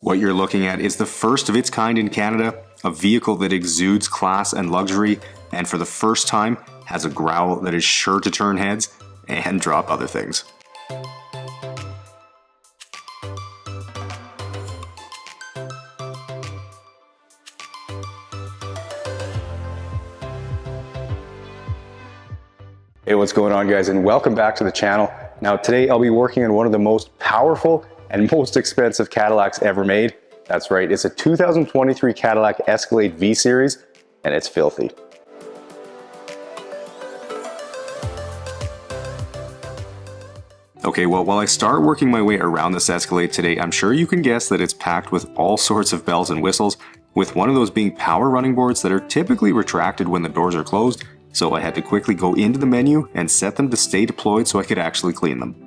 What you're looking at is the first of its kind in Canada, a vehicle that exudes class and luxury, and for the first time has a growl that is sure to turn heads and drop other things. Hey, what's going on, guys, and welcome back to the channel. Now today I'll be working on one of the most powerful and most expensive Cadillacs ever made. That's right, it's a 2023 Cadillac Escalade V-Series, and it's filthy. Okay, well, while I start working my way around this Escalade today, I'm sure you can guess that it's packed with all sorts of bells and whistles, with one of those being power running boards that are typically retracted when the doors are closed, so I had to quickly go into the menu and set them to stay deployed so I could actually clean them.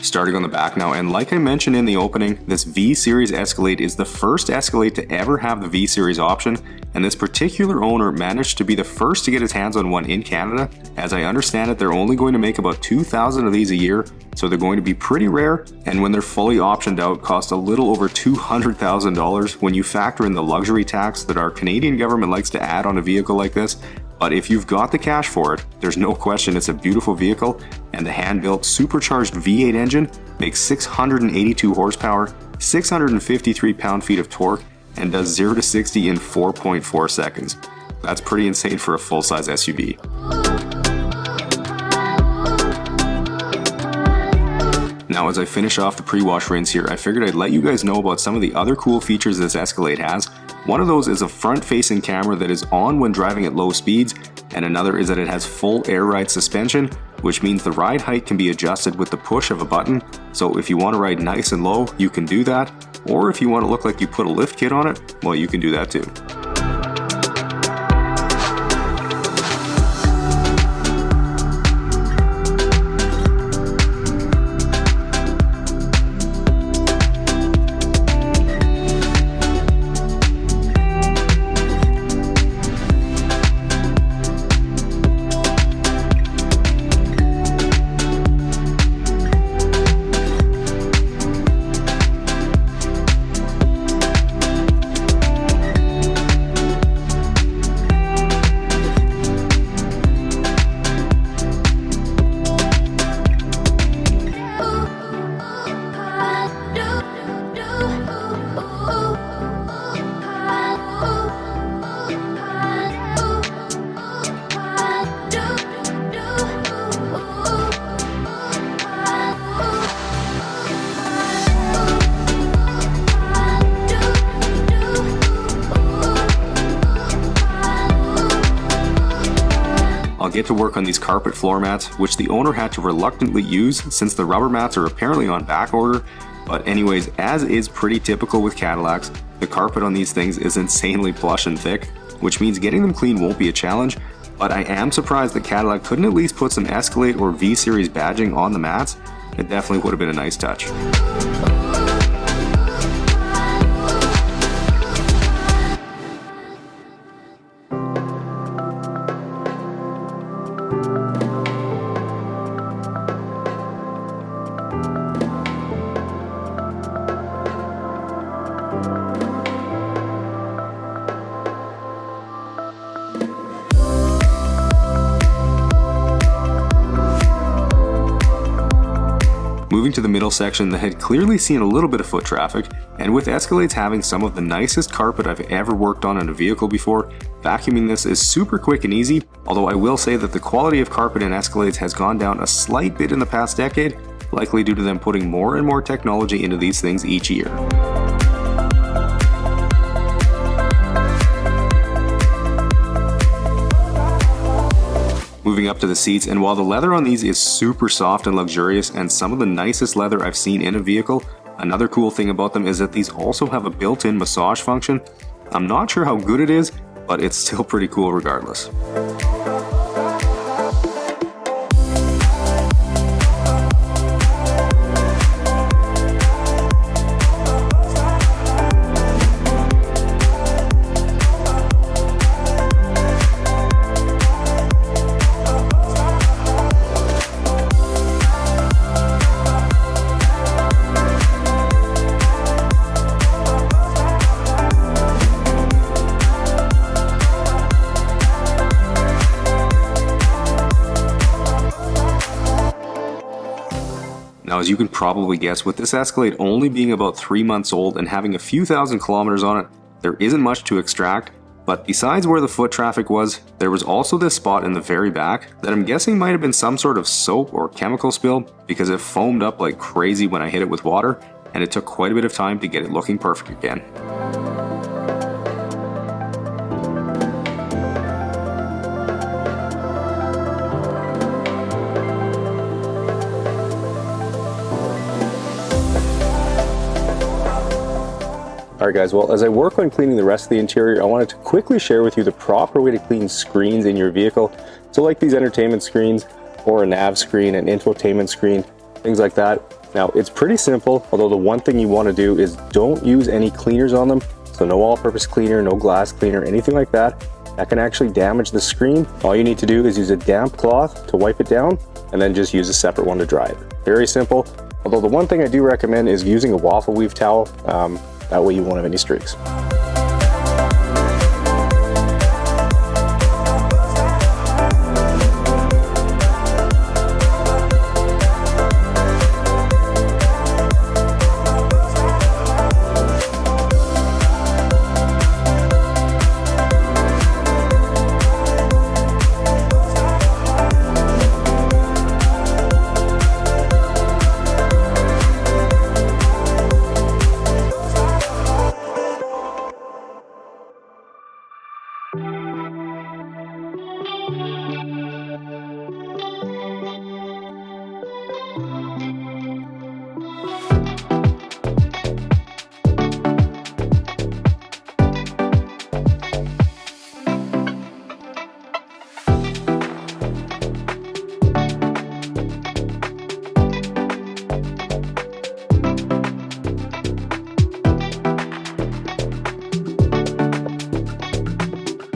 Starting on the back now, and like I mentioned in the opening, this V-Series Escalade is the first Escalade to ever have the V-Series option, and this particular owner managed to be the first to get his hands on one in Canada. As I understand it, they're only going to make about 2,000 of these a year, so they're going to be pretty rare, and when they're fully optioned out, cost a little over $200,000 when you factor in the luxury tax that our Canadian government likes to add on a vehicle like this. But if you've got the cash for it, there's no question it's a beautiful vehicle, and the hand-built supercharged V8 engine makes 682 horsepower, 653 pound-feet of torque, and does 0 to 60 in 4.4 seconds. That's pretty insane for a full-size SUV. Now, as I finish off the pre-wash rinse here, I figured I'd let you guys know about some of the other cool features this Escalade has. One of those is a front-facing camera that is on when driving at low speeds, and another is that it has full air ride suspension, which means the ride height can be adjusted with the push of a button. So if you want to ride nice and low, you can do that, or if you want to look like you put a lift kit on it, well, you can do that too. I'll get to work on these carpet floor mats, which the owner had to reluctantly use since the rubber mats are apparently on back order. But anyways, as is pretty typical with Cadillacs, the carpet on these things is insanely plush and thick, which means getting them clean won't be a challenge. But I am surprised that Cadillac couldn't at least put some Escalade or V-Series badging on the mats. It definitely would have been a nice touch. Moving to the middle section that had clearly seen a little bit of foot traffic, and with Escalades having some of the nicest carpet I've ever worked on in a vehicle before, vacuuming this is super quick and easy, although I will say that the quality of carpet in Escalades has gone down a slight bit in the past decade, likely due to them putting more and more technology into these things each year. Moving up to the seats, and while the leather on these is super soft and luxurious and some of the nicest leather I've seen in a vehicle, another cool thing about them is that these also have a built-in massage function. I'm not sure how good it is, but it's still pretty cool regardless. as you can probably guess, with this Escalade only being about 3 months old and having a few thousand kilometers on it, there isn't much to extract. But besides where the foot traffic was, there was also this spot in the very back that I'm guessing might have been some sort of soap or chemical spill, because it foamed up like crazy when I hit it with water, and it took quite a bit of time to get it looking perfect again. Alright guys, well, as I work on cleaning the rest of the interior, I wanted to quickly share with you the proper way to clean screens in your vehicle. So like these entertainment screens, or a nav screen, an infotainment screen, things like that. Now, it's pretty simple, although the one thing you want to do is don't use any cleaners on them. So no all-purpose cleaner, no glass cleaner, anything like that. That can actually damage the screen. All you need to do is use a damp cloth to wipe it down, and then just use a separate one to dry it. Very simple. Although the one thing I do recommend is using a waffle weave towel. That way you won't have any streaks.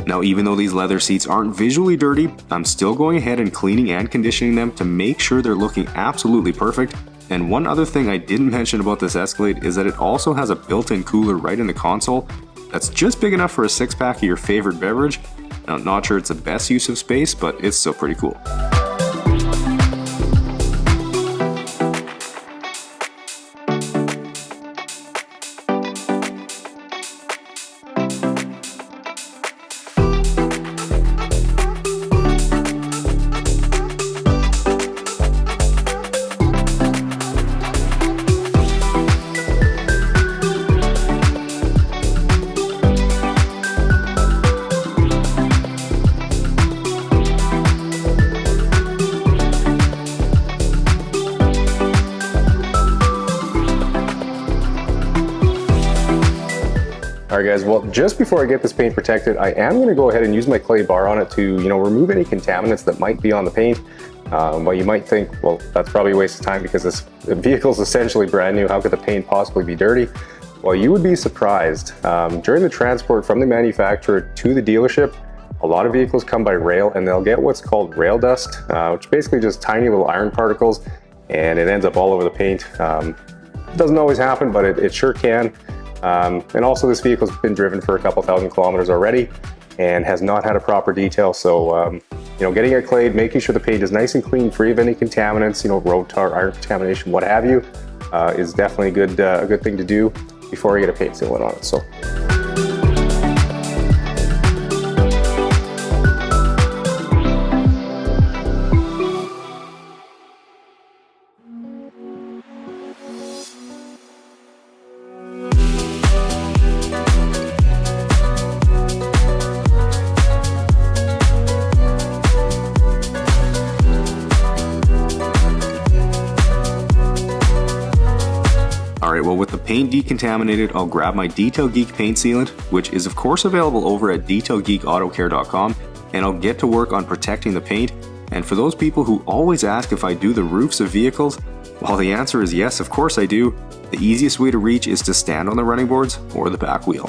Now, even though these leather seats aren't visually dirty, I'm still going ahead and cleaning and conditioning them to make sure they're looking absolutely perfect. And one other thing I didn't mention about this Escalade is that it also has a built-in cooler right in the console that's just big enough for a 6-pack of your favorite beverage. Now, I'm not sure it's the best use of space, but it's still pretty cool. Alright guys, well, just before I get this paint protected, I am going to go ahead and use my clay bar on it to, remove any contaminants that might be on the paint. Well, you might think, well, that's probably a waste of time because this vehicle is essentially brand new. How could the paint possibly be dirty? Well, you would be surprised. During the transport from the manufacturer to the dealership, a lot of vehicles come by rail and they'll get what's called rail dust, which basically just tiny little iron particles, and it ends up all over the paint. It doesn't always happen, but it sure can. And also this vehicle's been driven for a couple thousand kilometers already and has not had a proper detail. So, getting it clayed, making sure the paint is nice and clean, free of any contaminants, road tar, iron contamination, what have you, is definitely a good thing to do before I get a paint sealant on it. So. Alright, well, with the paint decontaminated, I'll grab my Detail Geek paint sealant, which is of course available over at detailgeekautocare.com, and I'll get to work on protecting the paint. And for those people who always ask if I do the roofs of vehicles, well, the answer is yes, of course I do. The easiest way to reach is to stand on the running boards or the back wheel.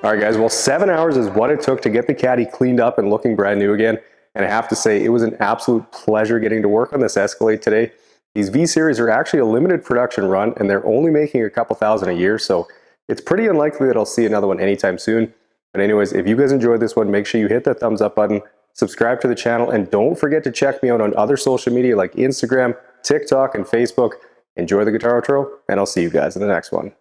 All right, guys, well, 7 hours is what it took to get the Caddy cleaned up and looking brand new again. And I have to say, it was an absolute pleasure getting to work on this Escalade today. These V-Series are actually a limited production run, and they're only making a couple thousand a year, so it's pretty unlikely that I'll see another one anytime soon. But anyways, if you guys enjoyed this one, make sure you hit that thumbs up button, subscribe to the channel, and don't forget to check me out on other social media like Instagram, TikTok, and Facebook. Enjoy the guitar outro, and I'll see you guys in the next one.